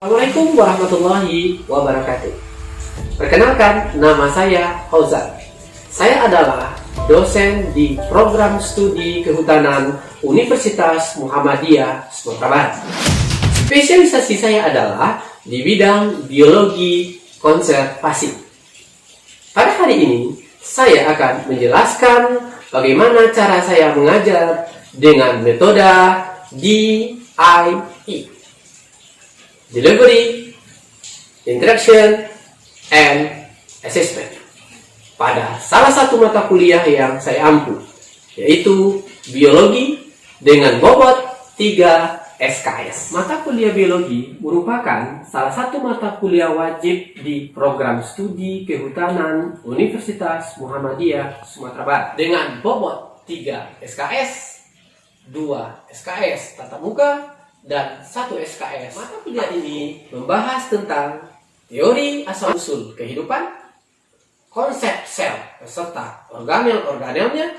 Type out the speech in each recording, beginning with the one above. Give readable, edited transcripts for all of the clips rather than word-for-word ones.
Assalamualaikum warahmatullahi wabarakatuh. Perkenalkan, nama saya Fauzan. Saya adalah dosen di program studi kehutanan Universitas Muhammadiyah Sumatera Barat. Spesialisasi saya adalah di bidang biologi konservasi. Pada hari ini, saya akan menjelaskan bagaimana cara saya mengajar dengan metode DIE. Delivery, Interaction, and Assessment pada salah satu mata kuliah yang saya ampu, yaitu Biologi dengan bobot 3 SKS. Mata kuliah Biologi merupakan salah satu mata kuliah wajib di program studi kehutanan Universitas Muhammadiyah Sumatera Barat dengan bobot 3 SKS, 2 SKS tatap muka, dan 1 SKS. Mata kuliah ini membahas tentang teori asal-usul kehidupan, konsep sel beserta organel-organelnya,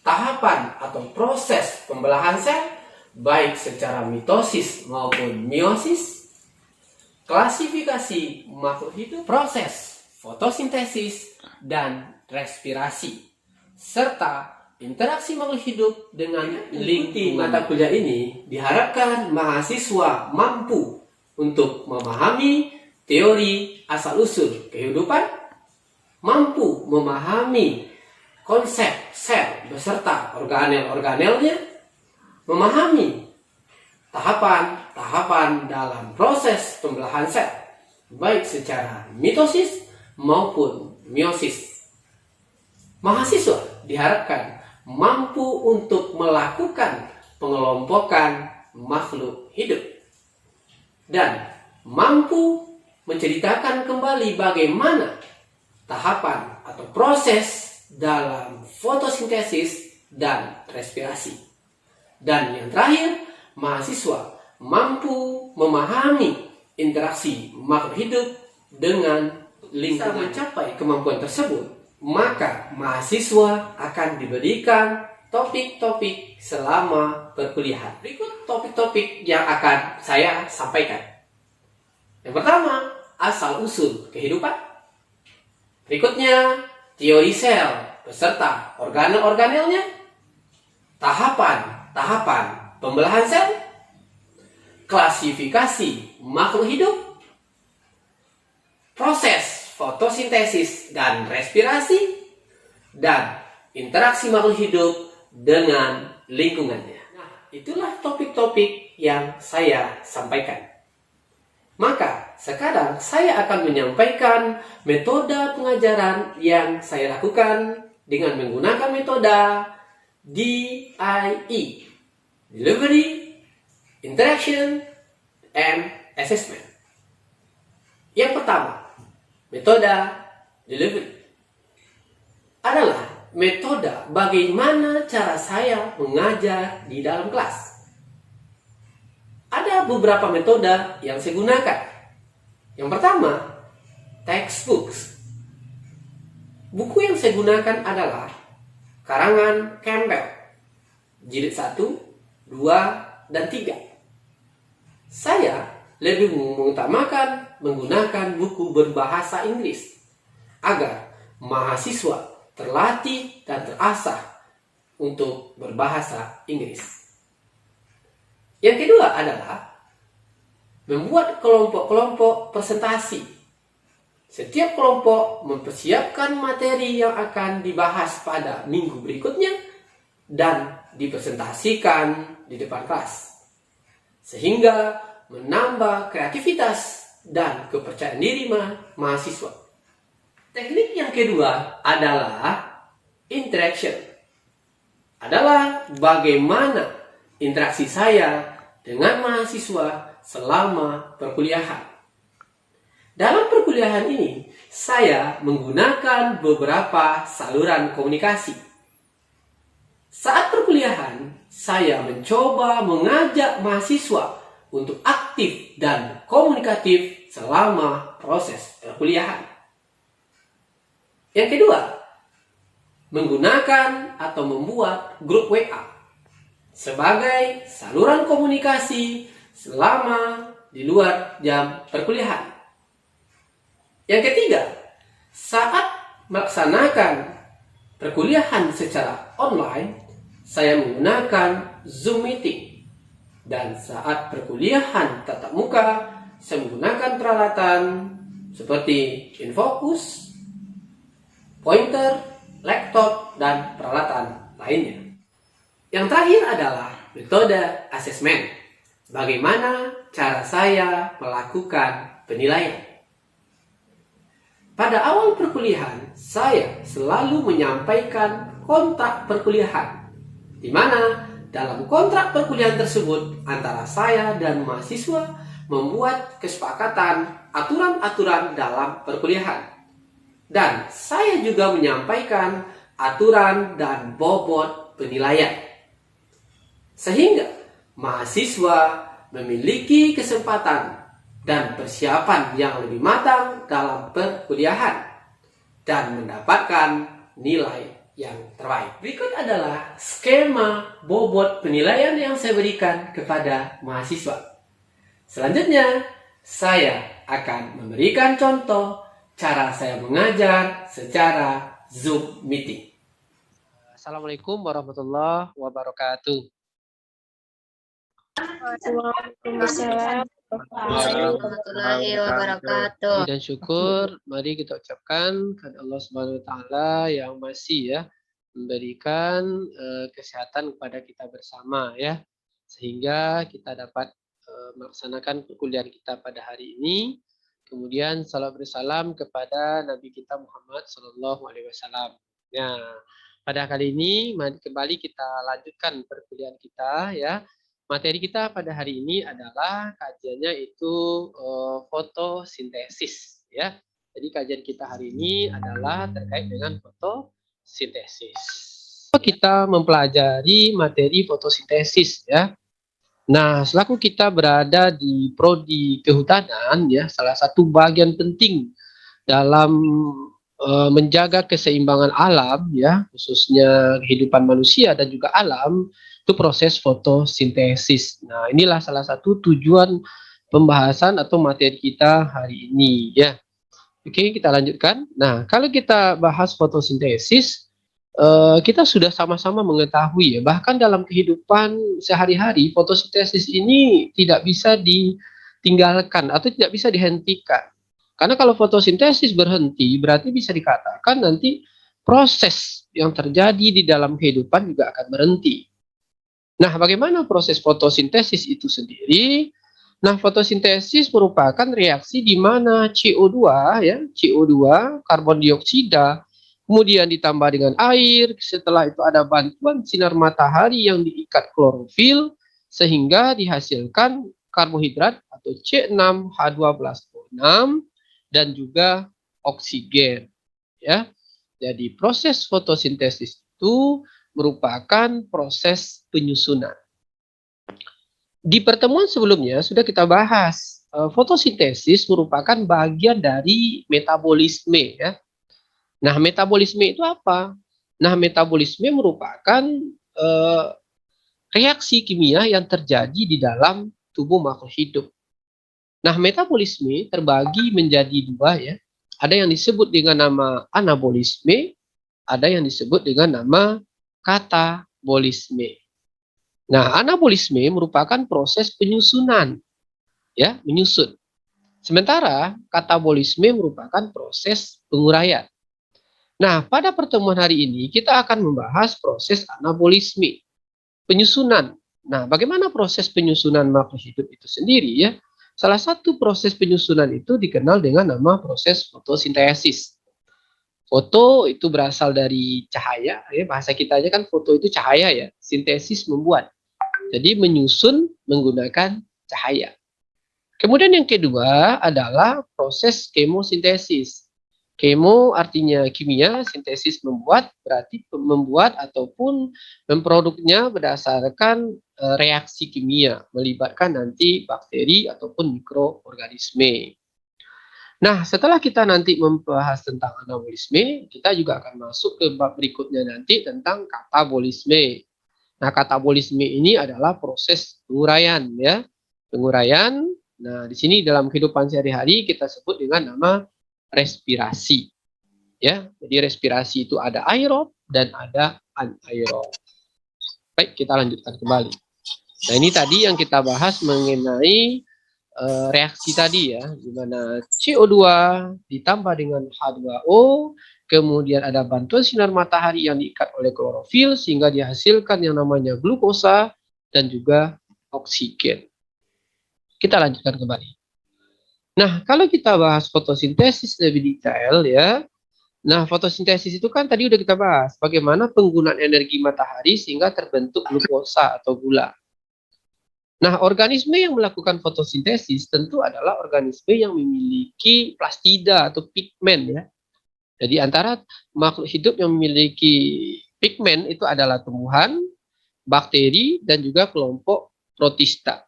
tahapan atau proses pembelahan sel, baik secara mitosis maupun meiosis, klasifikasi makhluk hidup, proses fotosintesis dan respirasi, serta interaksi makhluk hidup dengan lingkungan. Mata kuliah ini diharapkan mahasiswa mampu untuk memahami teori asal-usul kehidupan, mampu memahami konsep sel beserta organel-organelnya, memahami tahapan-tahapan dalam proses pembelahan sel, baik secara mitosis maupun meiosis. Mahasiswa diharapkan mampu untuk melakukan pengelompokan makhluk hidup dan mampu menceritakan kembali bagaimana tahapan atau proses dalam fotosintesis dan respirasi. Dan yang terakhir, mahasiswa mampu memahami interaksi makhluk hidup dengan lingkungan. Mencapai kemampuan tersebut, maka mahasiswa akan diberikan topik-topik selama perkuliahan. Berikut topik-topik yang akan saya sampaikan. Yang pertama, asal-usul kehidupan. Berikutnya, teori sel beserta organel-organelnya, tahapan-tahapan pembelahan sel, klasifikasi makhluk hidup, proses fotosintesis dan respirasi, dan interaksi makhluk hidup dengan lingkungannya. Nah, itulah topik-topik yang saya sampaikan. Maka, sekarang saya akan menyampaikan metode pengajaran yang saya lakukan dengan menggunakan metode DIE, Delivery, Interaction, and Assessment. Yang pertama, metode delivery adalah metode bagaimana cara saya mengajar di dalam kelas. Ada beberapa metode yang saya gunakan. Yang pertama, textbooks. Buku yang saya gunakan adalah karangan Campbell, jilid 1, 2, dan 3. Saya lebih mengutamakan menggunakan buku berbahasa Inggris agar mahasiswa terlatih dan terasah untuk berbahasa Inggris. Yang kedua adalah membuat kelompok-kelompok presentasi. Setiap kelompok mempersiapkan materi yang akan dibahas pada minggu berikutnya dan dipresentasikan di depan kelas, sehingga menambah kreativitas dan kepercayaan diri mahasiswa. Teknik yang kedua adalah interaction. Adalah bagaimana interaksi saya dengan mahasiswa selama perkuliahan. Dalam perkuliahan ini, saya menggunakan beberapa saluran komunikasi. Saat perkuliahan, saya mencoba mengajak mahasiswa untuk aktif dan komunikatif selama proses perkuliahan. Yang kedua, menggunakan atau membuat grup WA sebagai saluran komunikasi selama di luar jam perkuliahan. Yang ketiga, saat melaksanakan perkuliahan secara online, saya menggunakan Zoom Meeting. Dan saat perkuliahan tatap muka, saya menggunakan peralatan seperti Infocus, pointer, laptop, dan peralatan lainnya. Yang terakhir adalah metode asesmen. Bagaimana cara saya melakukan penilaian? Pada awal perkuliahan, saya selalu menyampaikan kontrak perkuliahan, di mana dalam kontrak perkuliahan tersebut antara saya dan mahasiswa membuat kesepakatan aturan-aturan dalam perkuliahan. Dan saya juga menyampaikan aturan dan bobot penilaian. Sehingga mahasiswa memiliki kesempatan dan persiapan yang lebih matang dalam perkuliahan dan mendapatkan nilai yang terbaik. Berikut adalah skema bobot penilaian yang saya berikan kepada mahasiswa. Selanjutnya, saya akan memberikan contoh cara saya mengajar secara Zoom Meeting. Assalamualaikum warahmatullahi wabarakatuh. Waalaikumsalam warahmatullahi wabarakatuh. Dan syukur mari kita ucapkan kepada Allah Subhanahu wa taala yang masih memberikan kesehatan kepada kita bersama sehingga kita dapat melaksanakan perkuliahan kita pada hari ini. Kemudian salam bersalam kepada Nabi kita Muhammad sallallahu alaihi wasallam. Nah, pada kali ini mari kembali kita lanjutkan perkuliahan kita Materi kita pada hari ini adalah kajiannya itu fotosintesis Jadi kajian kita hari ini adalah terkait dengan fotosintesis. Kita mempelajari materi fotosintesis Nah, selaku kita berada di prodi kehutanan salah satu bagian penting dalam menjaga keseimbangan alam khususnya kehidupan manusia dan juga alam itu proses fotosintesis. Nah, inilah salah satu tujuan pembahasan atau materi kita hari ini Oke, kita lanjutkan. Nah, kalau kita bahas fotosintesis, kita sudah sama-sama mengetahui bahkan dalam kehidupan sehari-hari fotosintesis ini tidak bisa ditinggalkan atau tidak bisa dihentikan. Karena kalau fotosintesis berhenti, berarti bisa dikatakan nanti proses yang terjadi di dalam kehidupan juga akan berhenti. Nah, bagaimana proses fotosintesis itu sendiri? Nah, fotosintesis merupakan reaksi di mana CO2 CO2, karbon dioksida, kemudian ditambah dengan air, setelah itu ada bantuan sinar matahari yang diikat klorofil sehingga dihasilkan karbohidrat atau C6H12O6 dan juga oksigen Jadi proses fotosintesis itu merupakan proses penyusunan. Di pertemuan sebelumnya sudah kita bahas fotosintesis merupakan bagian dari metabolisme Nah, metabolisme itu apa? Nah, metabolisme merupakan reaksi kimia yang terjadi di dalam tubuh makhluk hidup. Nah, metabolisme terbagi menjadi dua Ada yang disebut dengan nama anabolisme, ada yang disebut dengan nama katabolisme. Nah, anabolisme merupakan proses penyusunan, menyusun. Sementara katabolisme merupakan proses penguraian. Nah, pada pertemuan hari ini kita akan membahas proses anabolisme, penyusunan. Nah, bagaimana proses penyusunan makhluk hidup itu sendiri Salah satu proses penyusunan itu dikenal dengan nama proses fotosintesis. Foto itu berasal dari cahaya, bahasa kita aja kan foto itu cahaya sintesis membuat. Jadi menyusun menggunakan cahaya. Kemudian yang kedua adalah proses kemosintesis. Kemo artinya kimia, sintesis membuat, berarti membuat ataupun memproduknya berdasarkan reaksi kimia, melibatkan nanti bakteri ataupun mikroorganisme. Nah, setelah kita nanti membahas tentang anabolisme, kita juga akan masuk ke bab berikutnya nanti tentang katabolisme. Nah, katabolisme ini adalah proses penguraian Penguraian Nah, di sini dalam kehidupan sehari-hari kita sebut dengan nama respirasi. Ya, jadi respirasi itu ada aerob dan ada anaerob. Baik, kita lanjutkan kembali. Nah, ini tadi yang kita bahas mengenai reaksi tadi ya, di mana CO2 ditambah dengan H2O, kemudian ada bantuan sinar matahari yang diikat oleh klorofil sehingga dihasilkan yang namanya glukosa dan juga oksigen. Kita lanjutkan kembali. Nah, kalau kita bahas fotosintesis lebih detail ya. Nah, fotosintesis itu kan tadi udah kita bahas bagaimana penggunaan energi matahari sehingga terbentuk glukosa atau gula. Nah, organisme yang melakukan fotosintesis tentu adalah organisme yang memiliki plastida atau pigmen ya. Jadi antara makhluk hidup yang memiliki pigmen itu adalah tumbuhan, bakteri, dan juga kelompok protista.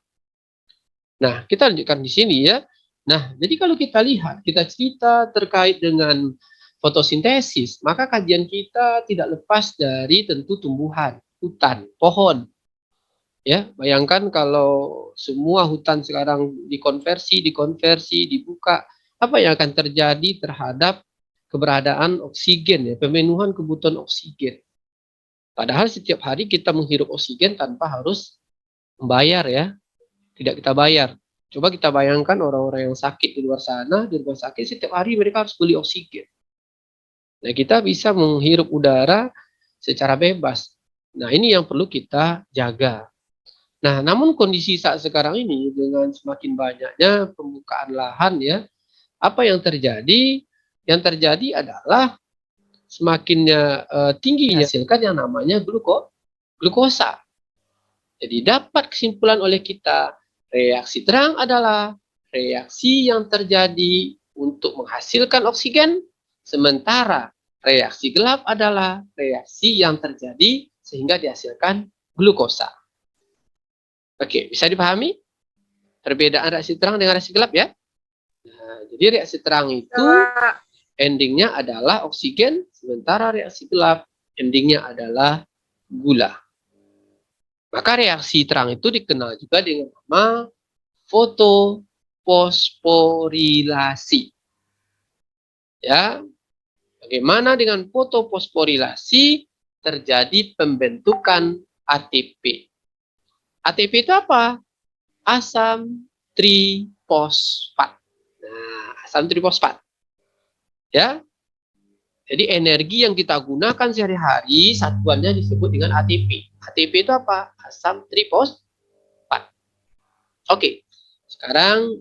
Nah, kita lanjutkan di sini ya. Nah, jadi kalau kita lihat, kita cerita terkait dengan fotosintesis, maka kajian kita tidak lepas dari tentu tumbuhan, hutan, pohon. Ya, bayangkan kalau semua hutan sekarang dikonversi, dibuka, apa yang akan terjadi terhadap keberadaan oksigen ya, pemenuhan kebutuhan oksigen. Padahal setiap hari kita menghirup oksigen tanpa harus membayar ya, tidak kita bayar. Coba kita bayangkan orang-orang yang sakit di luar sana, di rumah sakit setiap hari mereka harus beli oksigen. Nah, kita bisa menghirup udara secara bebas. Nah, ini yang perlu kita jaga. Nah, namun kondisi saat sekarang ini dengan semakin banyaknya pembukaan lahan ya, apa yang terjadi? Yang terjadi adalah semakinnya tinggi hasilkan yang namanya glukosa. Jadi dapat kesimpulan oleh kita, reaksi terang adalah reaksi yang terjadi untuk menghasilkan oksigen, sementara reaksi gelap adalah reaksi yang terjadi sehingga dihasilkan glukosa. Oke, bisa dipahami perbedaan reaksi terang dengan reaksi gelap ya? Nah, jadi reaksi terang itu endingnya adalah oksigen, sementara reaksi gelap endingnya adalah gula. Maka reaksi terang itu dikenal juga dengan nama fotofosforilasi. Ya, bagaimana dengan fotofosforilasi? Terjadi pembentukan ATP. ATP itu apa? Asam trifosfat. Nah, asam trifosfat. Ya. Jadi energi yang kita gunakan sehari-hari satuannya disebut dengan ATP. ATP itu apa? Asam trifosfat. Oke. Sekarang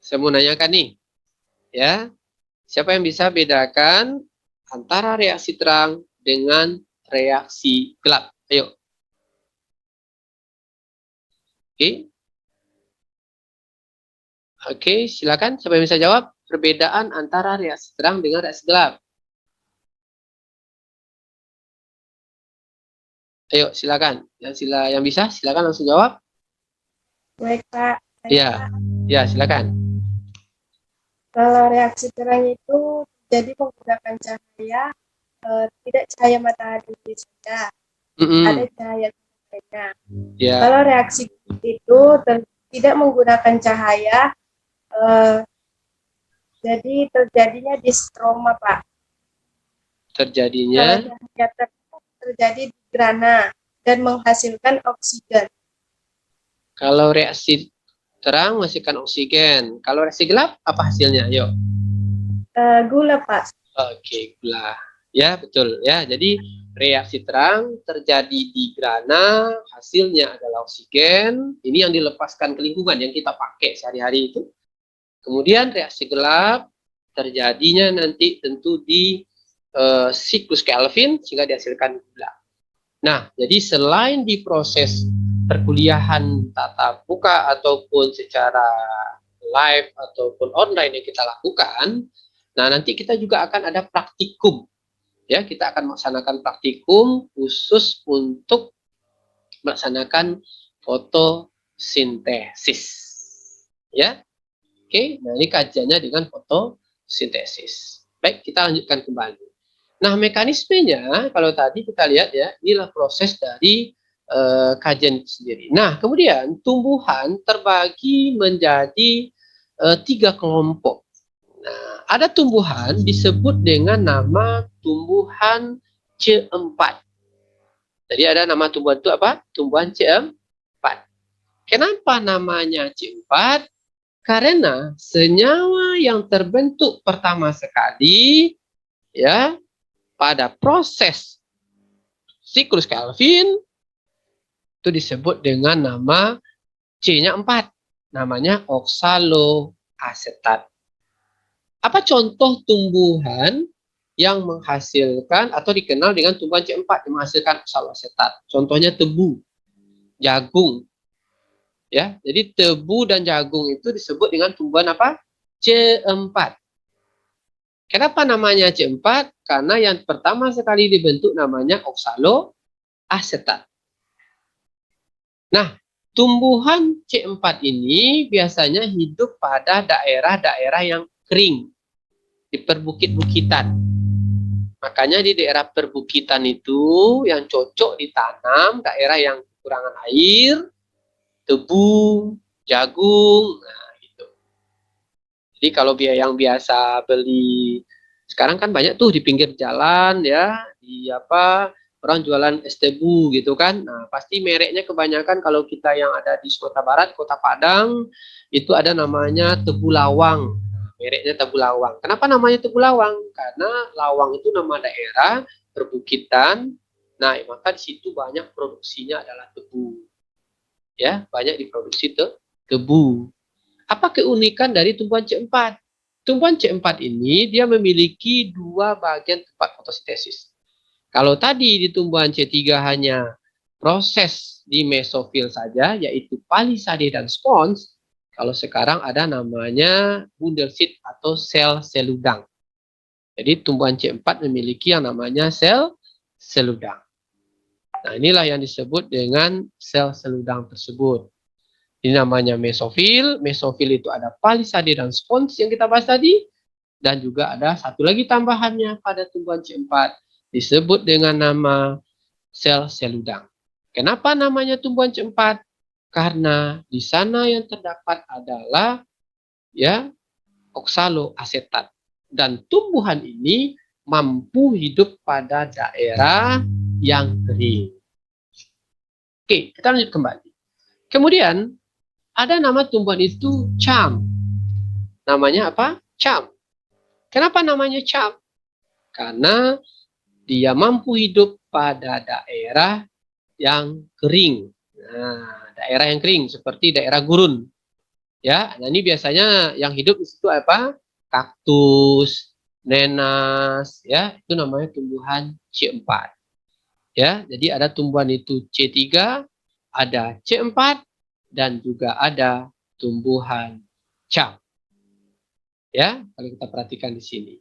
saya mau nanyakan nih. Ya. Siapa yang bisa bedakan antara reaksi terang dengan reaksi gelap? Ayo. Oke. Oke, silakan. Siapa yang bisa jawab perbedaan antara reaksi terang dengan reaksi gelap? Ayo, silakan. Yang bisa, silakan langsung jawab. Baik, Pak. Iya, ya, silakan. Kalau reaksi terang itu jadi menggunakan cahaya, tidak cahaya matahari saja, ada cahaya lainnya. Ya. Kalau reaksi itu tidak menggunakan cahaya, jadi terjadinya distroma, Pak. Terjadinya? Kalau cahaya terjadi di grana dan menghasilkan oksigen. Kalau reaksi terang menghasilkan oksigen. Kalau reaksi gelap apa hasilnya? Yuk. Gula, Pak. Oke, gula. Ya, betul ya. Jadi reaksi terang terjadi di grana, hasilnya adalah oksigen. Ini yang dilepaskan ke lingkungan yang kita pakai sehari-hari itu. Kemudian reaksi gelap terjadinya nanti tentu di siklus Kelvin sehingga dihasilkan gula. Nah, jadi selain di proses perkuliahan tatap muka ataupun secara live ataupun online yang kita lakukan, nah nanti kita juga akan ada praktikum. Ya, kita akan melaksanakan praktikum khusus untuk melaksanakan fotosintesis. Ya. Oke, nah ini kajiannya dengan fotosintesis. Baik, kita lanjutkan kembali. Nah, mekanismenya kalau tadi kita lihat ya, inilah proses dari kajian itu sendiri. Nah, kemudian tumbuhan terbagi menjadi 3 kelompok. Nah, ada tumbuhan disebut dengan nama tumbuhan C4. Jadi ada nama tumbuhan itu apa? Tumbuhan C4. Kenapa namanya C4? Karena senyawa yang terbentuk pertama sekali ya pada proses siklus Calvin itu disebut dengan nama C-nya 4. Namanya oksaloasetat. Apa contoh tumbuhan yang menghasilkan atau dikenal dengan tumbuhan C4 yang menghasilkan oksaloasetat? Contohnya tebu, jagung. Ya, jadi tebu dan jagung itu disebut dengan tumbuhan apa? C4. Kenapa namanya C4? Karena yang pertama sekali dibentuk namanya oksaloasetat. Nah, tumbuhan C4 ini biasanya hidup pada daerah-daerah yang kering, di perbukit-bukitan. Makanya di daerah perbukitan itu yang cocok ditanam daerah yang kekurangan air, tebu, jagung, nah gitu. Jadi kalau yang biasa beli sekarang kan banyak tuh di pinggir jalan ya, di apa orang jualan es tebu gitu kan. Nah, pasti mereknya kebanyakan kalau kita yang ada di Sumatera Barat, Kota Padang, itu ada namanya tebu lawang. Mereknya tebu lawang. Kenapa namanya tebu lawang? Karena lawang itu nama daerah perbukitan. Nah, maka di situ banyak produksinya adalah tebu. Ya, banyak diproduksi tebu. Apa keunikan dari tumbuhan C4? Tumbuhan C4 ini dia memiliki 2 bagian tempat fotosintesis. Kalau tadi di tumbuhan C3 hanya proses di mesofil saja, yaitu palisade dan spons, kalau sekarang ada namanya bundle seed atau sel seludang. Jadi tumbuhan C4 memiliki yang namanya sel seludang. Nah, inilah yang disebut dengan sel seludang tersebut. Ini namanya mesofil. Mesofil itu ada palisade dan spons yang kita bahas tadi. Dan juga ada satu lagi tambahannya pada tumbuhan C4. Disebut dengan nama sel seludang. Kenapa namanya tumbuhan C4? Karena di sana yang terdapat adalah ya oksaloasetat. Dan tumbuhan ini mampu hidup pada daerah yang kering. Oke, kita lanjut kembali. Kemudian ada nama tumbuhan itu cham. Namanya apa? Cham. Kenapa namanya cham? Karena dia mampu hidup pada daerah yang kering. Nah, daerah yang kering seperti daerah gurun. Ya, nah ini biasanya yang hidup di situ apa? Kaktus, nenas, ya, itu namanya tumbuhan C4. Ya, jadi ada tumbuhan itu C3, ada C4 dan juga ada tumbuhan cham. Ya, kalau kita perhatikan di sini.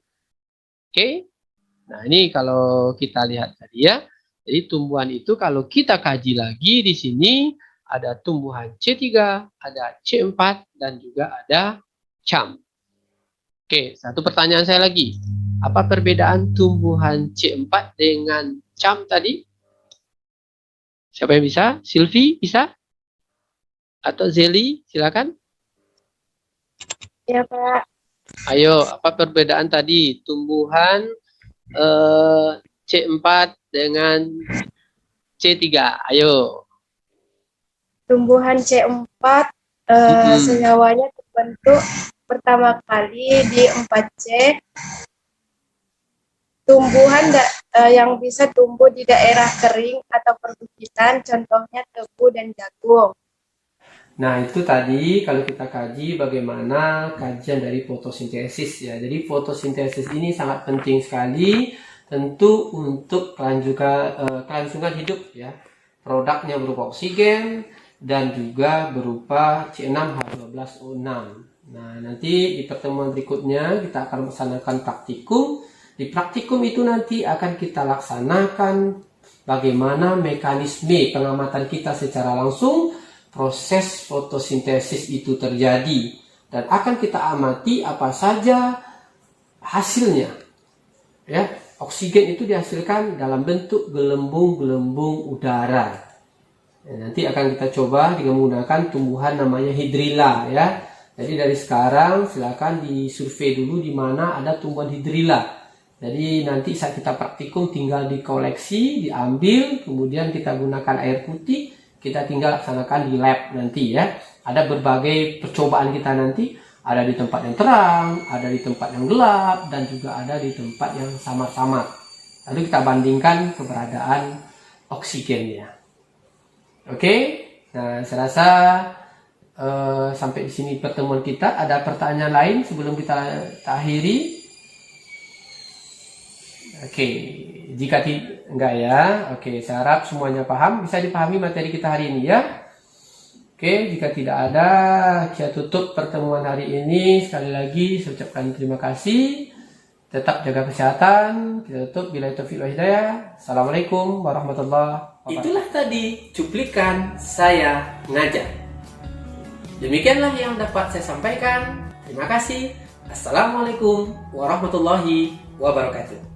Oke. Nah, ini kalau kita lihat tadi ya. Jadi tumbuhan itu kalau kita kaji lagi di sini ada tumbuhan C3, ada C4 dan juga ada cham. Oke, satu pertanyaan saya lagi. Apa perbedaan tumbuhan C4 dengan cham tadi? Siapa yang bisa? Sylvie bisa? Atau Zeli? Silakan. Ya, Pak. Ayo, apa perbedaan tadi? Tumbuhan C4 dengan C3. Ayo. Tumbuhan C4 senyawanya terbentuk pertama kali di 4C. Tumbuhan yang bisa tumbuh di daerah kering atau perbukitan, contohnya tebu dan jagung. Nah, itu tadi kalau kita kaji bagaimana kajian dari fotosintesis ya. Jadi fotosintesis ini sangat penting sekali tentu untuk kelangsungan hidup ya. Produknya berupa oksigen dan juga berupa C6H12O6. Nah, nanti di pertemuan berikutnya kita akan melaksanakan praktikum. Di praktikum itu nanti akan kita laksanakan bagaimana mekanisme pengamatan kita secara langsung proses fotosintesis itu terjadi dan akan kita amati apa saja hasilnya. Ya, oksigen itu dihasilkan dalam bentuk gelembung-gelembung udara. Nanti akan kita coba dengan menggunakan tumbuhan namanya hidrilla ya. Jadi dari sekarang silakan disurvei dulu di mana ada tumbuhan hidrilla. Jadi nanti saat kita praktikum tinggal dikoleksi, diambil, kemudian kita gunakan air putih, kita tinggal laksanakan di lab nanti ya. Ada berbagai percobaan kita nanti, ada di tempat yang terang, ada di tempat yang gelap, dan juga ada di tempat yang samar-samar. Lalu kita bandingkan keberadaan oksigennya. Oke, nah saya rasa sampai di sini pertemuan kita. Ada pertanyaan lain sebelum kita akhiri? Oke, jika enggak ya, oke, saya harap semuanya paham, bisa dipahami materi kita hari ini ya. Oke, jika tidak ada, kita tutup pertemuan hari ini. Sekali lagi saya ucapkan terima kasih. Tetap jaga kesehatan. Kita tutup. Billahi taufiq wal hidayah. Assalamualaikum warahmatullahi wabarakatuh. Itulah tadi cuplikan saya ngajar. Demikianlah yang dapat saya sampaikan. Terima kasih. Assalamualaikum warahmatullahi wabarakatuh.